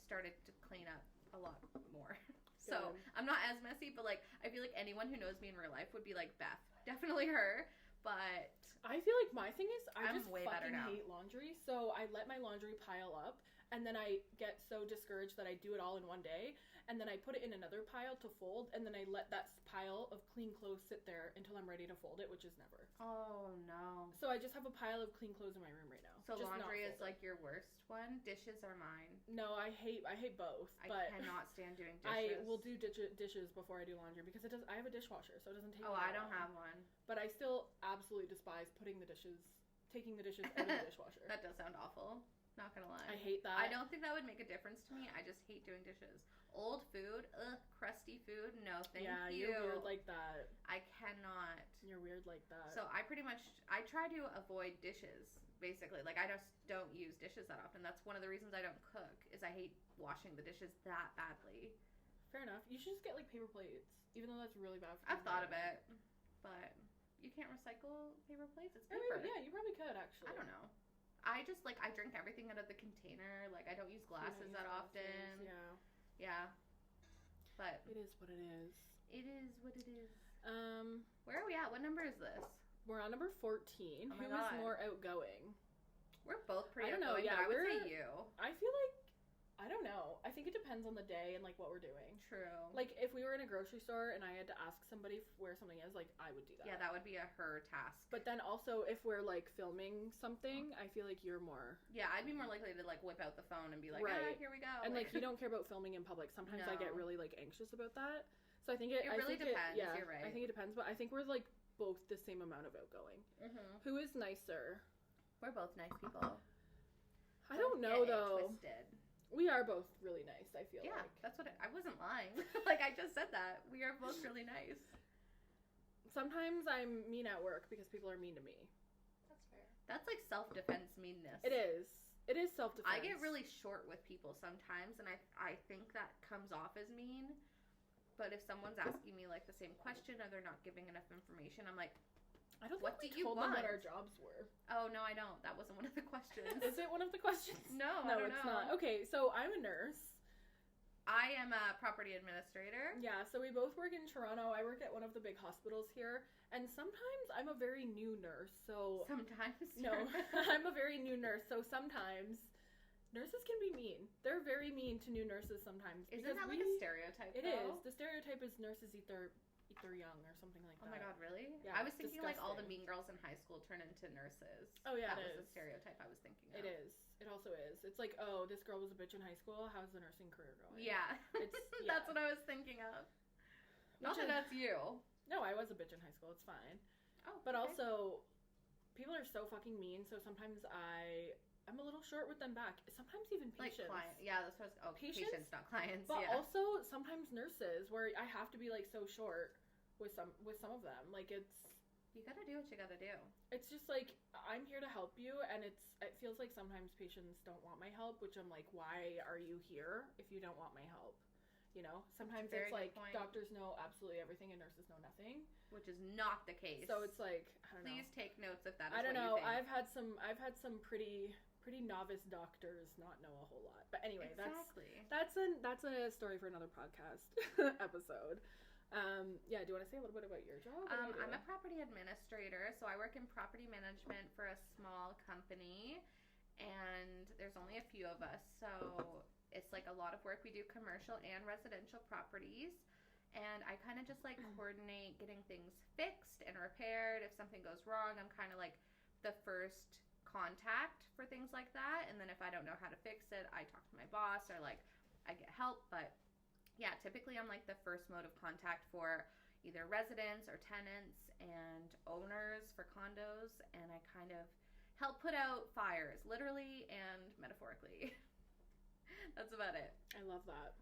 started to clean up a lot more. So Good. I'm not as messy, but like I feel like anyone who knows me in real life would be like Beth, definitely her. But I feel like my thing is I I'm just way better fucking now. hate laundry, so I let my laundry pile up, and then I get so discouraged that I do it all in one day, and then I put it in another pile to fold, and then I let that pile of clean clothes sit there until I'm ready to fold it, which is never. oh no. So I just have a pile of clean clothes in my room right now. So just not laundry is folded. like your worst one. Dishes are mine. No, I hate both. I but cannot stand doing I dishes. will do dishes before I do laundry because I have a dishwasher, so it doesn't take. Oh, me I that don't long. have one. But I still absolutely despise taking the dishes out of the dishwasher. That does sound awful. Not gonna lie. I hate that. I don't think that would make a difference to me. I just hate doing dishes. Old food, crusty food. No, thank yeah, you. you're weird like that. I cannot. You're weird like that. So I try to avoid dishes. Basically, like I just don't use dishes that often. That's one of the reasons I don't cook. Is I hate washing the dishes that badly. Fair enough. You should just get like paper plates, even though that's really bad for I've the thought of environment. it, but you can't recycle paper plates. It's I mean, paper. yeah, you probably could actually. I don't know. I just like I drink everything out of the container. Like I don't use You don't glasses use that glasses, often. Yeah. Yeah. But It is what it is. it is what it is. Where Where are we at? What number is this? we're on number 14. Oh my Who is God. more outgoing? We're both pretty I don't know, outgoing, yeah, but I would say we're- you. I feel like I don't know. I think it depends on the day and like what we're doing. True. Like if we were in a grocery store and I had to ask somebody where something is, like I would do that. Yeah, that would be a her task. But then also if we're like filming something, I feel like you're more. Yeah, I'd be more likely to like whip out the phone and be like, Right. here we go. And like you don't care about filming in public. Sometimes I get No. really like anxious about that. So I think it. It really depends, Yeah, you're right. I think it depends, but I think we're like both the same amount of outgoing. Mm-hmm. Who is nicer? We're both nice people. I don't know Get it though. Twisted. We are both really nice. I feel Yeah, like. that's what I wasn't lying. Like I just said that. We are both really nice. Sometimes I'm mean at work because people are mean to me. That's fair. That's like self-defense meanness. It is. It is self-defense. I get really short with people sometimes, and I think that comes off as mean. But if someone's asking me like the same question or they're not giving enough information, I'm like, I don't what think do we you told them what want? our jobs were. oh no, I don't. That wasn't one of the questions. Is it one of the questions? No, No, I don't it's know. not. Okay, so I'm a nurse. I am a property administrator. Yeah, so we both work in Toronto. I work at one of the big hospitals here, and sometimes I'm a very new nurse. So Sometimes. no, I'm a very new nurse. So sometimes nurses can be mean. They're very mean to new nurses sometimes. Isn't because that like a stereotype? It though? is. The stereotype is nurses eat their young or something like Oh that. my god, really? Yeah, I was it's thinking like all the disgusting. mean girls in high school turn into nurses. Oh, yeah, that it was the is. stereotype I was thinking of. It is. It also is. It's like, oh, this girl was a bitch in high school. How's the nursing career going? Yeah, It's- that's yeah. what I was thinking of. Not Which that is- that's you. No, I was a bitch in high school. It's fine. Oh, But okay. also, people are so fucking mean. So sometimes I'm a little short with them back. Sometimes even like patients. client. Yeah, that's what. Patients? Patients, not clients. But yeah. also sometimes nurses, where I have to be like so short with some of them. Like you gotta do what you gotta do. it's just like I'm here to help you, and it feels like sometimes patients don't want my help, which I'm like, why are you here if you don't want my help? You know, sometimes Very it's good like point. doctors know absolutely everything and nurses know nothing. Which is not the case. So it's like, I don't know. Please take notes if that is I don't what know. you think. I've had some pretty novice doctors not know a whole lot. But anyway, exactly. that's a story for another podcast episode. Yeah, do you want to say a little bit about your job? What do you I'm do? a property administrator, so I work in property management for a small company, and there's only a few of us, so it's like a lot of work. We do commercial and residential properties, and I kind of just like coordinate getting things fixed and repaired. If something goes wrong, I'm kind of like the first contact for things like that, and then if I don't know how to fix it, I talk to my boss or like I get help. But yeah, typically I'm like the first mode of contact for either residents or tenants and owners for condos, and I kind of help put out fires, literally and metaphorically. That's about it. I love that.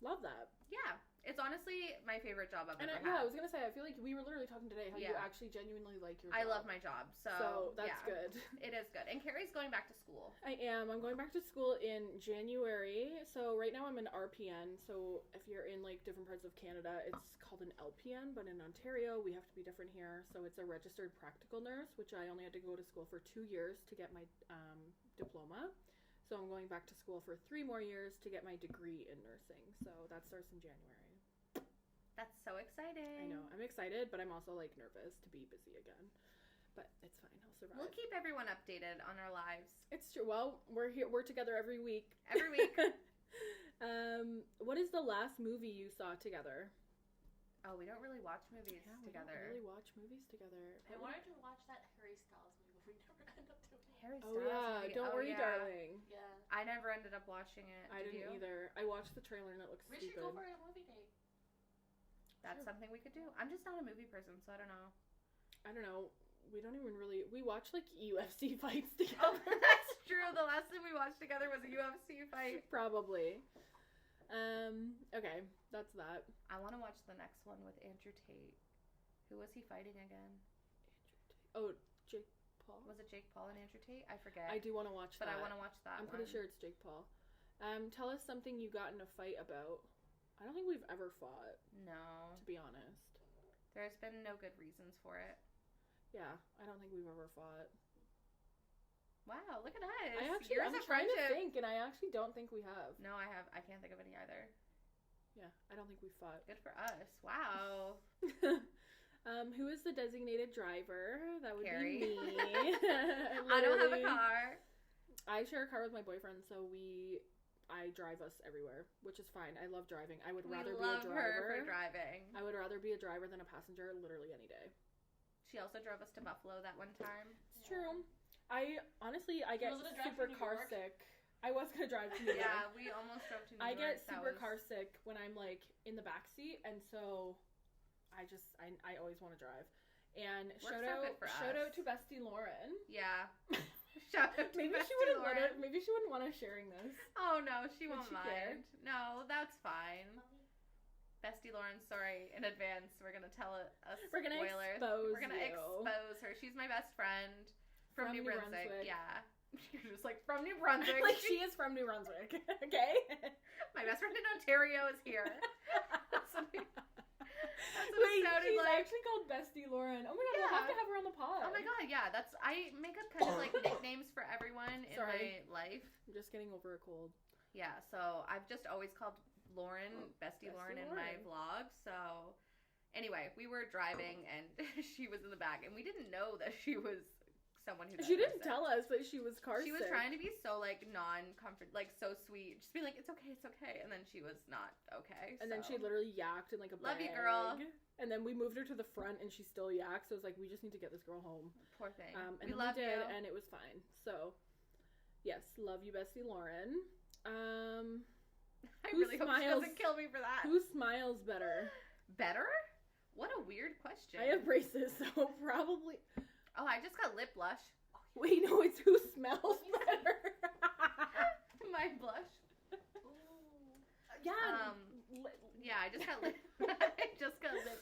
Love that. Yeah. It's honestly my favorite job I've ever had. Yeah, I was going to say, I feel like we were literally talking today how you actually genuinely like your job. I love my job. So that's good. It is good. And Keri's going back to school. I am. I'm going back to school in January. So right now I'm an RPN. So if you're in like different parts of Canada, it's called an LPN. But in Ontario, we have to be different here. So it's a registered practical nurse, which I only had to go to school for 2 years to get my diploma. So I'm going back to school for 3 more years to get my degree in nursing. So that starts in January. That's so exciting. I know. I'm excited, but I'm also like nervous to be busy again. But it's fine. I'll survive. We'll keep everyone updated on our lives. It's true. Well, we're here. We're together every week. Every week. What is the last movie you saw together? Oh, we don't really watch movies together. We don't really watch movies together. I wanted to watch that Harry Styles movie, but we never end up doing it. Harry Oh Styles yeah, movie. Don't Worry, Darling. Yeah. I never ended up watching it. I Did didn't you? either. I watched the trailer and it looks We stupid. should go for a movie date. That's something we could do. I'm just not a movie person, so I don't know. I don't know. We don't even really. We watch like UFC fights Oh, together. that's true. The last thing we watched together was a UFC fight. Probably. Okay, that's that. I want to watch the next one with Andrew Tate. Who was he fighting again? Oh, Jake Paul. Was it Jake Paul and Andrew Tate? I forget. I do want to watch that. But I want to watch that I'm one. pretty sure it's Jake Paul. Tell us something you got in a fight about. I don't think we've ever fought. No. To be honest. There's been no good reasons for it. Yeah, I don't think we've ever fought. Wow, look at us. I'm trying to think, and I actually don't think we have. No, I can't think of any either. Yeah, I don't think we fought. Good for us. Wow. Who is the designated driver? That would Keri. be me. I don't have a car. I share a car with my boyfriend, so I drive us everywhere, which is fine. I love driving. I would rather be a driver. We love her for driving. I would rather be a driver than a passenger literally any day. She also drove us to Buffalo that one time. It's true. I get super car sick. I was gonna drive to New York. Yeah, we almost drove to New York. I get super car sick when I'm like in the back seat, and so I always want to drive. And shout out to Bestie Lauren. Yeah. Shout out to maybe Bestie she wouldn't Lauren. maybe she wouldn't want us sharing this. Oh no, she won't she mind. care? No, that's fine. Bestie Lauren, sorry in advance. We're gonna tell a We're gonna spoilers. expose We're gonna expose her. She's my best friend from New Brunswick. Yeah. You're just like, from New Brunswick. Like, she is from New Brunswick. Okay? My best friend in Ontario is here. That's what it sounded she's like. actually called Bestie Lauren. Oh my god, we'll have to have her on the pod. Oh my god, yeah. I make up kind of like nicknames for everyone in my life. I'm just getting over a cold. Yeah, so I've just always called Lauren, Bestie Lauren in my vlog. So anyway, we were driving and she was in the back, and we didn't know that she was someone who She didn't tell us that she was car sick. She was trying to be so like non-comfort, like so sweet, just be like, it's okay, and then she was not okay. And then she literally yacked in like a bag. Love you, girl. And then we moved her to the front, and she still yacked. So it was like, we just need to get this girl home. Poor thing. And we love did, you, and it was fine. So yes, love you, Bestie Lauren. I really hope she doesn't kill me for that. Who smiles better? Better? What a weird question. I have braces, so probably. Oh, I just got lip blush. Wait, no, it's who smells better. My blush. Yeah. Yeah, I just got lip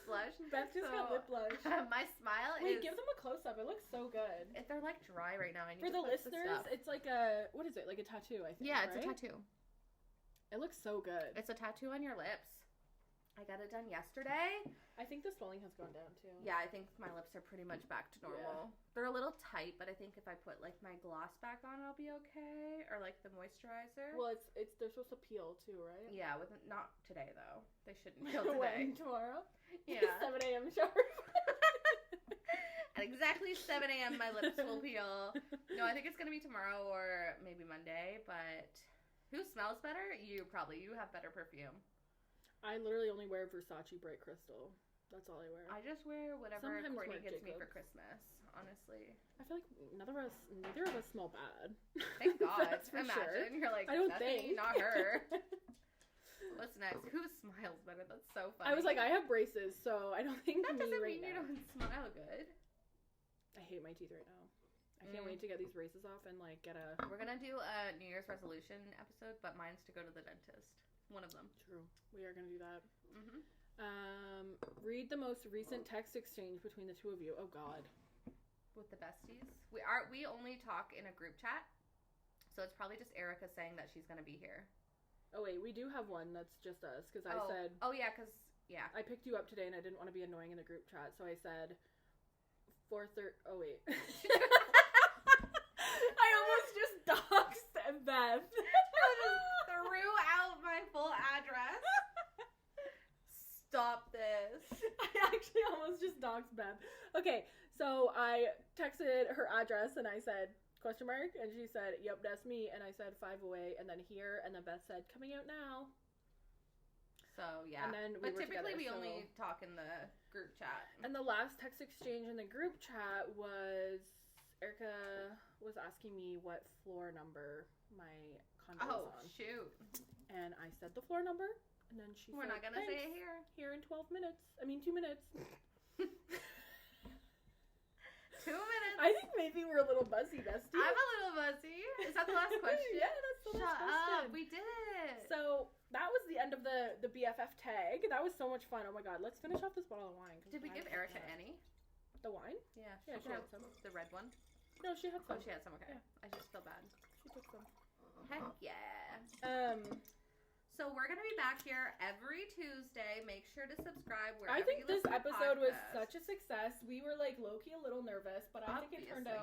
blush. Beth just got lip blush. My smile Wait, give them a close up. It looks so good. If they're like dry right now, I need For to the put listeners, it's like a, what is it? Like a tattoo, I think. Yeah, it's right? a tattoo. It looks so good. It's a tattoo on your lips. I got it done yesterday. I think the swelling has gone down too. Yeah, I think my lips are pretty much back to normal. Yeah. They're a little tight, but I think if I put like my gloss back on, I'll be okay. Or like the moisturizer. Well, it's they're supposed to peel too, right? Yeah, not today though. They shouldn't peel today. Tomorrow? Yeah. 7 a.m. sharp. At exactly 7 a.m., my lips will peel. No, I think it's going to be tomorrow or maybe Monday, but who smells better? You probably. You have better perfume. I literally only wear Versace Bright Crystal. That's all I wear. I just wear whatever Sometimes Courtney Marc gets me for Jacobs. Christmas, honestly. I feel like neither of us smell bad. Thank God. That's for Imagine. sure. You're like, I don't that's think. me, not her. What's next? Who smiles better? That's so funny. I was like, I have braces, so I don't think that me doesn't right mean you now. don't smile good. I hate my teeth right now. I can't wait to get these braces off and like get a. We're gonna do a New Year's resolution episode, but mine's to go to the dentist. One of them. True. We are gonna do that. Mm-hmm. Read the most recent text exchange between the two of you. Oh God. With the besties, we only talk in a group chat, so it's probably just Erica saying that she's gonna be here. Oh wait, we do have one that's just us because I said. Oh yeah, because yeah. I picked you up today and I didn't want to be annoying in the group chat, so I said 4:30. Oh wait. I almost just doxed Beth. I just threw out my full address. Stop this. I actually almost just doxed Beth. Okay, so I texted her address and I said, ? And she said, yep, that's me. And I said 5 away and then here. And then Beth said, coming out now. So, yeah. And then but typically together, we only talk in the group chat. And the last text exchange in the group chat was Erica was asking me what floor number my condo was on. Shoot. And I said the floor number. And then she We're said, not going to say it here. Here in 12 minutes. I mean, 2 minutes. 2 minutes. I think maybe we're a little buzzy, bestie. I'm a little buzzy. Is that the last question? Yeah, that's the last question. Shut up. We did it. So that was the end of the BFF tag. That was so much fun. Oh my God. Let's finish off this bottle of wine. Did we give Erica any? The wine? Yeah. Yeah, she had had some. The red one? No, she had some. Oh, she had some. Okay. Yeah. I just feel bad. She took some. Heck yeah. So we're going to be back here every Tuesday. Make sure to subscribe wherever I think you this listen to episode was podcasts. such a success. We were like low-key a little nervous, but I think it turned out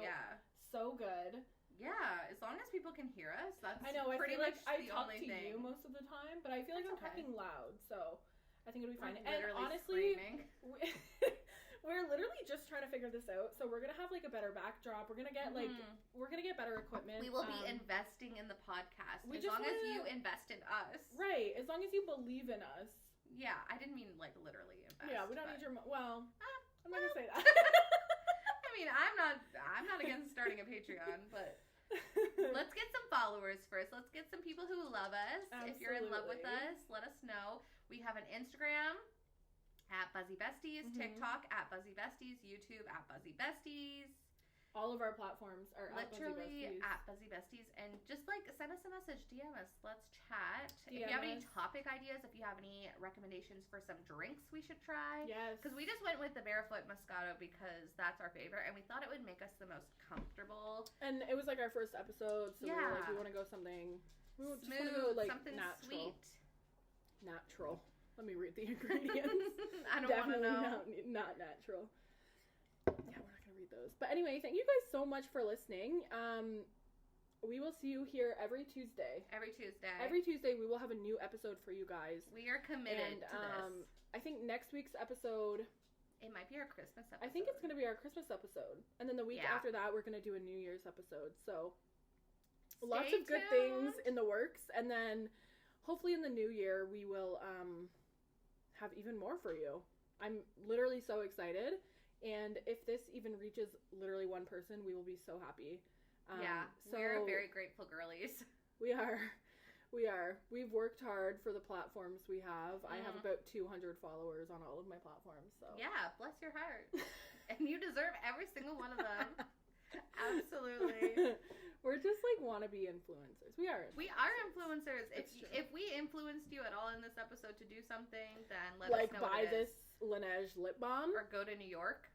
so good. Yeah, as long as people can hear us, that's I know, I pretty feel much like I the talk only to thing. you most of the time, but I feel like That's I'm okay. talking loud, so I think it'll be fine. We're And literally honestly, screaming. we're literally just trying to figure this out, so we're gonna have like a better backdrop. We're gonna get like we're gonna get better equipment. We will be investing in the podcast we as just long as wanna- you invest in us. Right, as long as you believe in us. Yeah, I didn't mean like literally invest. Yeah, we don't need your well. I'm not gonna say that. I mean, I'm not against starting a Patreon, but let's get some followers first. Let's get some people who love us. Absolutely. If you're in love with us, let us know. We have an Instagram at Buzzy Besties, TikTok at Buzzy Besties, YouTube at Buzzy Besties. All of our platforms are Literally at at Buzzy Buzzy Besties. Besties. And just like send us a message, DM us. Let's chat. If you DM have any us. topic ideas, if you have any recommendations for some drinks we should try. Yes. Because we just went with the Barefoot Moscato because that's our favorite, and we thought it would make us the most comfortable. And it was like our first episode, so we were like, Yeah. we want to go something. We just Smooth, want to go like something natural. sweet. Natural. Let me read the ingredients. I don't want to Definitely know. not natural. Yeah, we're not gonna read those. But anyway, thank you guys so much for listening. We will see you here every Tuesday. Every Tuesday. Every Tuesday we will have a new episode for you guys. We are committed And to this. I think next week's episode, It might be our Christmas episode. I think it's gonna be our Christmas episode, and then the week Yeah. after that we're gonna do a New Year's episode. So Stay lots of good things tuned. in the works, and then hopefully in the new year we will have even more for you. I'm literally so excited, and if this even reaches literally one person, we will be so happy. Yeah, so we're very grateful girlies. we are. We've worked hard for the platforms we have. I have about 200 followers on all of my platforms. So Yeah, bless your heart. And you deserve every single one of them. Absolutely. We're just like wannabe influencers. We are. We are influencers. It's true. If we influenced you at all in this episode to do something, then let Like us know buy what it is. this Laneige lip balm. Or go to New York.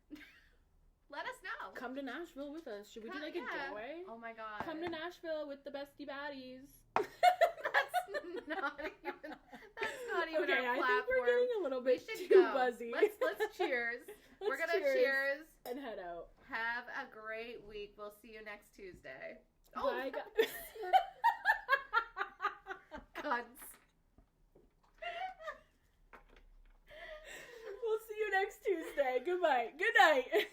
Let us know. Come to Nashville with us. Should we do like a getaway? Oh my god. Come to Nashville with the bestie baddies. That's not even Okay, our I think platform. we're getting a little bit We should too go. buzzy. Let's cheers. We're Let's gonna cheers and head out. Have a great week. We'll see you next Tuesday. Bye, guys. Cunts. We'll see you next Tuesday. Goodbye. Good night.